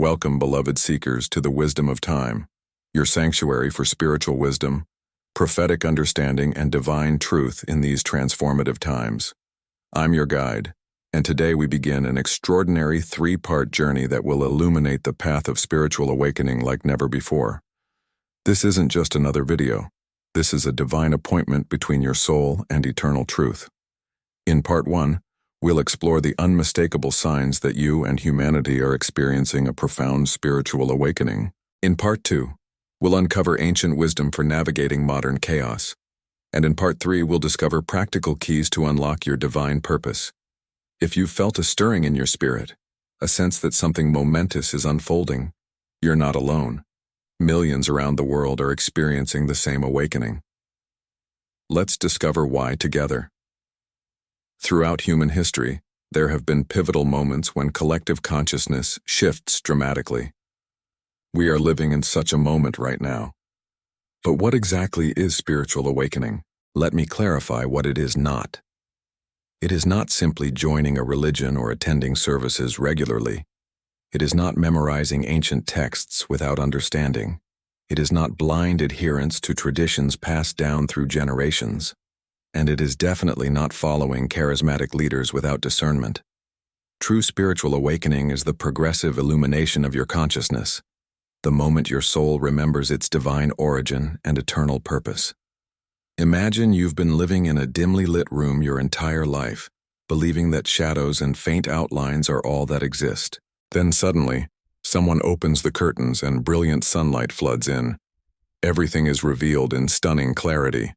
Welcome, beloved seekers, to the wisdom of time, your sanctuary for spiritual wisdom, prophetic understanding, and divine truth in these transformative times. I'm your guide, and today we begin an extraordinary three-part journey that will illuminate the path of spiritual awakening like never before. This isn't just another video. This is a divine appointment between your soul and eternal truth. In Part 1, we'll explore the unmistakable signs that you and humanity are experiencing a profound spiritual awakening. In Part 2, we'll uncover ancient wisdom for navigating modern chaos. And in Part 3, we'll discover practical keys to unlock your divine purpose. If you've felt a stirring in your spirit, a sense that something momentous is unfolding, you're not alone. Millions around the world are experiencing the same awakening. Let's discover why together. Throughout human history, there have been pivotal moments when collective consciousness shifts dramatically. We are living in such a moment right now. But what exactly is spiritual awakening? Let me clarify what it is not. It is not simply joining a religion or attending services regularly. It is not memorizing ancient texts without understanding. It is not blind adherence to traditions passed down through generations. And it is definitely not following charismatic leaders without discernment. True spiritual awakening is the progressive illumination of your consciousness, the moment your soul remembers its divine origin and eternal purpose. Imagine you've been living in a dimly lit room your entire life, believing that shadows and faint outlines are all that exist. Then suddenly, someone opens the curtains and brilliant sunlight floods in. Everything is revealed in stunning clarity.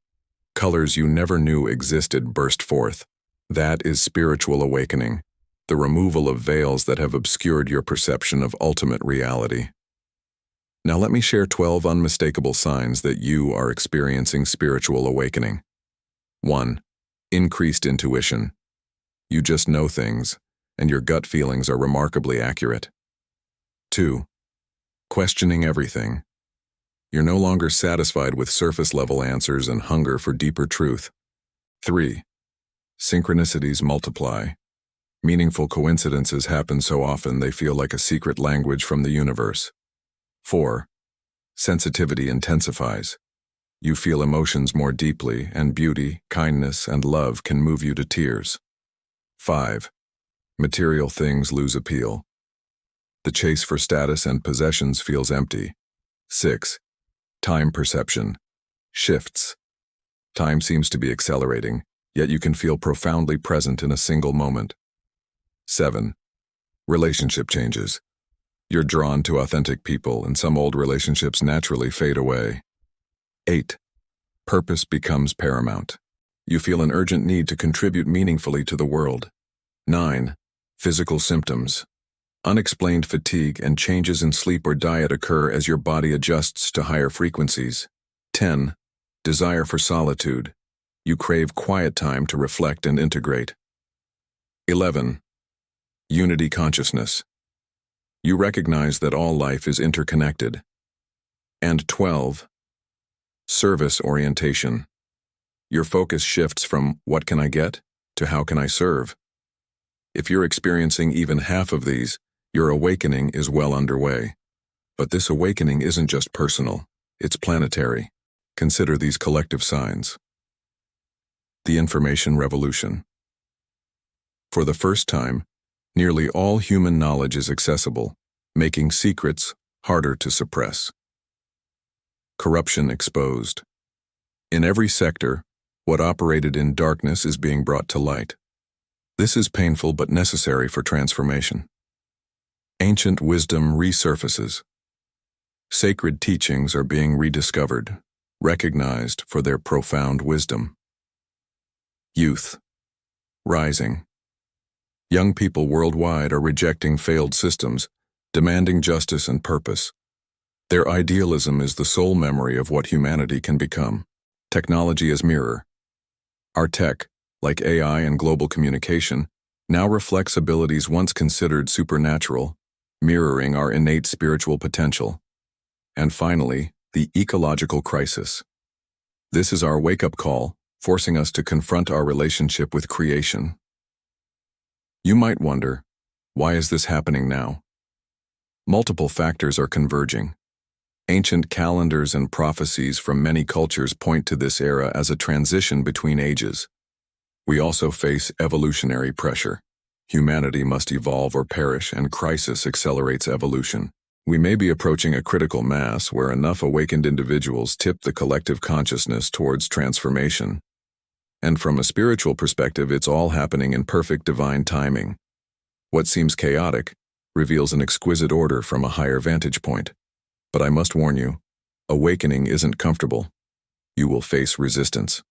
Colors you never knew existed burst forth. That is spiritual awakening, the removal of veils that have obscured your perception of ultimate reality. Now let me share 12 unmistakable signs that you are experiencing spiritual awakening. 1. Increased intuition. You just know things, and your gut feelings are remarkably accurate. 2. Questioning everything. You're no longer satisfied with surface-level answers and hunger for deeper truth. 3. Synchronicities multiply. Meaningful coincidences happen so often they feel like a secret language from the universe. 4. Sensitivity intensifies. You feel emotions more deeply, and beauty, kindness, and love can move you to tears. 5. Material things lose appeal. The chase for status and possessions feels empty. 6. Time perception shifts. Time seems to be accelerating, yet you can feel profoundly present in a single moment. 7. Relationship changes. You're drawn to authentic people, and some old relationships naturally fade away. 8. Purpose becomes paramount. You feel an urgent need to contribute meaningfully to the world. 9. Physical symptoms. Unexplained fatigue and changes in sleep or diet occur as your body adjusts to higher frequencies. 10. Desire for solitude. You crave quiet time to reflect and integrate. 11. Unity consciousness. You recognize that all life is interconnected. And 12. Service orientation. Your focus shifts from "what can I get?" to "how can I serve?" If you're experiencing even half of these, your awakening is well underway. But this awakening isn't just personal, it's planetary. Consider these collective signs. The information revolution. For the first time, nearly all human knowledge is accessible, making secrets harder to suppress. Corruption exposed. In every sector, what operated in darkness is being brought to light. This is painful but necessary for transformation. Ancient wisdom resurfaces. Sacred teachings are being rediscovered, recognized for their profound wisdom. Youth. Rising. Young people worldwide are rejecting failed systems, demanding justice and purpose. Their idealism is the sole memory of what humanity can become. Technology as mirror. Our tech, like AI and global communication, now reflects abilities once considered supernatural, mirroring our innate spiritual potential. And finally, the ecological crisis. This is our wake-up call, forcing us to confront our relationship with creation. You might wonder, why is this happening now? Multiple factors are converging. Ancient calendars and prophecies from many cultures point to this era as a transition between ages. We also face evolutionary pressure. Humanity must evolve or perish, and crisis accelerates evolution. We may be approaching a critical mass where enough awakened individuals tip the collective consciousness towards transformation. And from a spiritual perspective, it's all happening in perfect divine timing. What seems chaotic reveals an exquisite order from a higher vantage point. But I must warn you, awakening isn't comfortable. You will face resistance.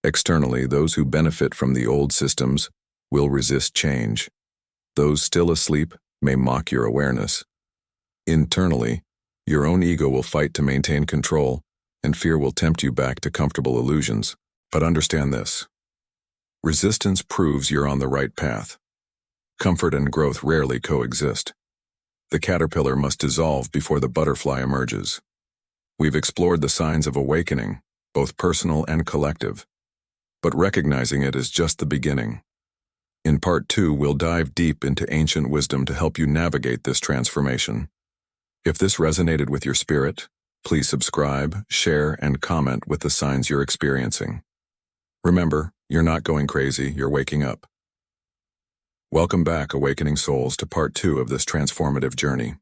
Externally, those who benefit from the old systems will resist change. Those still asleep may mock your awareness. Internally, your own ego will fight to maintain control, and fear will tempt you back to comfortable illusions. But understand this. Resistance proves you're on the right path. Comfort and growth rarely coexist. The caterpillar must dissolve before the butterfly emerges. We've explored the signs of awakening, both personal and collective. But recognizing it is just the beginning. In Part 2, we'll dive deep into ancient wisdom to help you navigate this transformation. If this resonated with your spirit, please subscribe, share, and comment with the signs you're experiencing. Remember, you're not going crazy, you're waking up. Welcome back, awakening souls, to Part 2 of this transformative journey.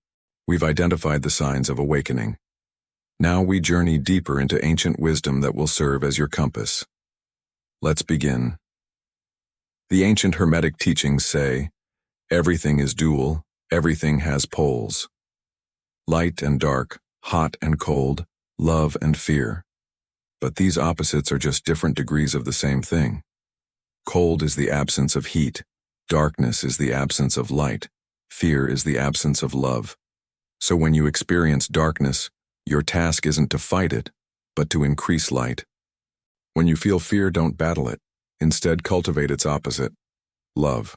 We've identified the signs of awakening. Now we journey deeper into ancient wisdom that will serve as your compass. Let's begin. The ancient Hermetic teachings say, everything is dual, everything has poles. Light and dark, hot and cold, love and fear. But these opposites are just different degrees of the same thing. Cold is the absence of heat. Darkness is the absence of light. Fear is the absence of love. So when you experience darkness, your task isn't to fight it, but to increase light. When you feel fear, don't battle it. Instead, cultivate its opposite, love.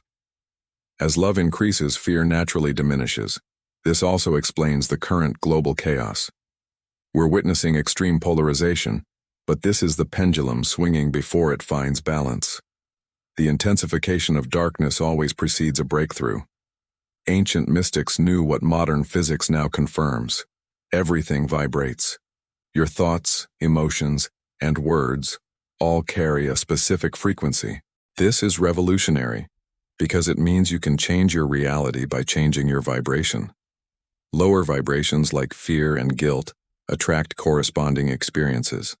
As love increases, fear naturally diminishes. This also explains the current global chaos. We're witnessing extreme polarization, but this is the pendulum swinging before it finds balance. The intensification of darkness always precedes a breakthrough. Ancient mystics knew what modern physics now confirms. Everything vibrates. Your thoughts, emotions, and words all carry a specific frequency. This is revolutionary, because it means you can change your reality by changing your vibration. Lower vibrations like fear and guilt attract corresponding experiences.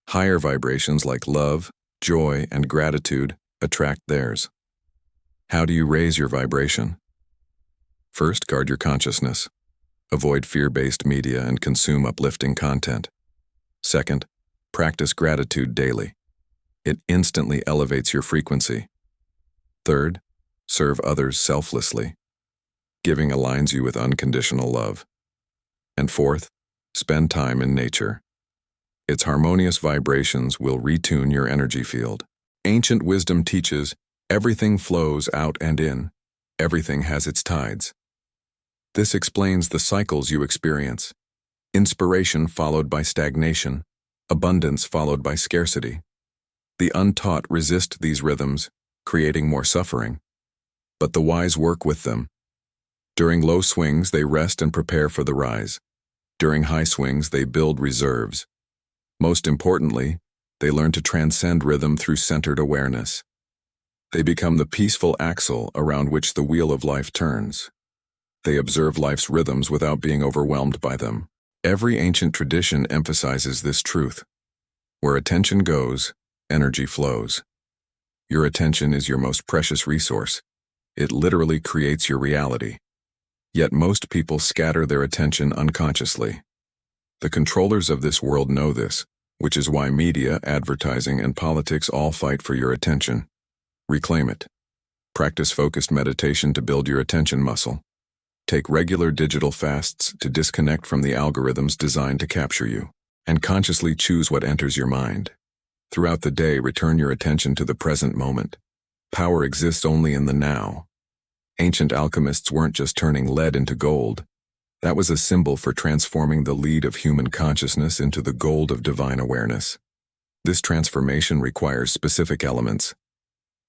Higher vibrations like love, joy, and gratitude attract theirs. How do you raise your vibration? First, guard your consciousness. Avoid fear-based media and consume uplifting content. Second, practice gratitude daily. It instantly elevates your frequency. Third, serve others selflessly. Giving aligns you with unconditional love. And fourth, spend time in nature. Its harmonious vibrations will retune your energy field. Ancient wisdom teaches, everything flows out and in. Everything has its tides. This explains the cycles you experience. Inspiration followed by stagnation, abundance followed by scarcity. The untaught resist these rhythms, creating more suffering. But the wise work with them. During low swings, they rest and prepare for the rise. During high swings, they build reserves. Most importantly, they learn to transcend rhythm through centered awareness. They become the peaceful axle around which the wheel of life turns. They observe life's rhythms without being overwhelmed by them. Every ancient tradition emphasizes this truth. Where attention goes, energy flows. Your attention is your most precious resource. It literally creates your reality. Yet most people scatter their attention unconsciously. The controllers of this world know this, which is why media, advertising, and politics all fight for your attention. Reclaim it. Practice focused meditation to build your attention muscle. Take regular digital fasts to disconnect from the algorithms designed to capture you, and consciously choose what enters your mind. Throughout the day, return your attention to the present moment. Power exists only in the now. Ancient alchemists weren't just turning lead into gold. That was a symbol for transforming the lead of human consciousness into the gold of divine awareness. This transformation requires specific elements.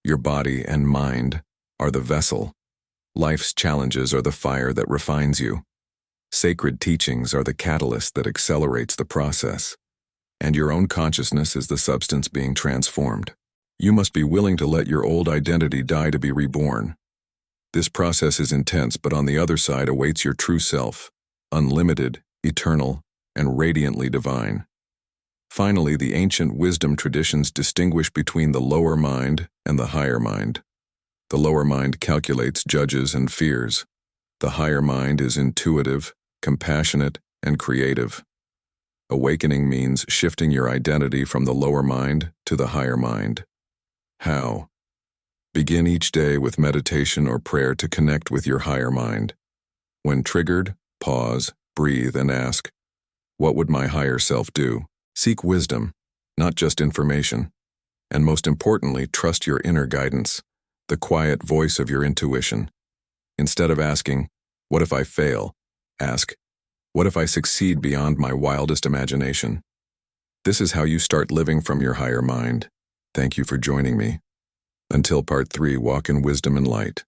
Your body and mind are the vessel. Life's challenges are the fire that refines you. Sacred teachings are the catalyst that accelerates the process. And your own consciousness is the substance being transformed. You must be willing to let your old identity die to be reborn. This process is intense, but on the other side awaits your true self, unlimited, eternal, and radiantly divine. Finally, the ancient wisdom traditions distinguish between the lower mind and the higher mind. The lower mind calculates, judges, and fears. The higher mind is intuitive, compassionate, and creative. Awakening means shifting your identity from the lower mind to the higher mind. How? Begin each day with meditation or prayer to connect with your higher mind. When triggered, pause, breathe, and ask, "What would my higher self do?" Seek wisdom, not just information. And most importantly, trust your inner guidance, the quiet voice of your intuition. Instead of asking, "What if I fail?" ask, "What if I succeed beyond my wildest imagination?" This is how you start living from your higher mind. Thank you for joining me. Until part 3, walk in wisdom and light.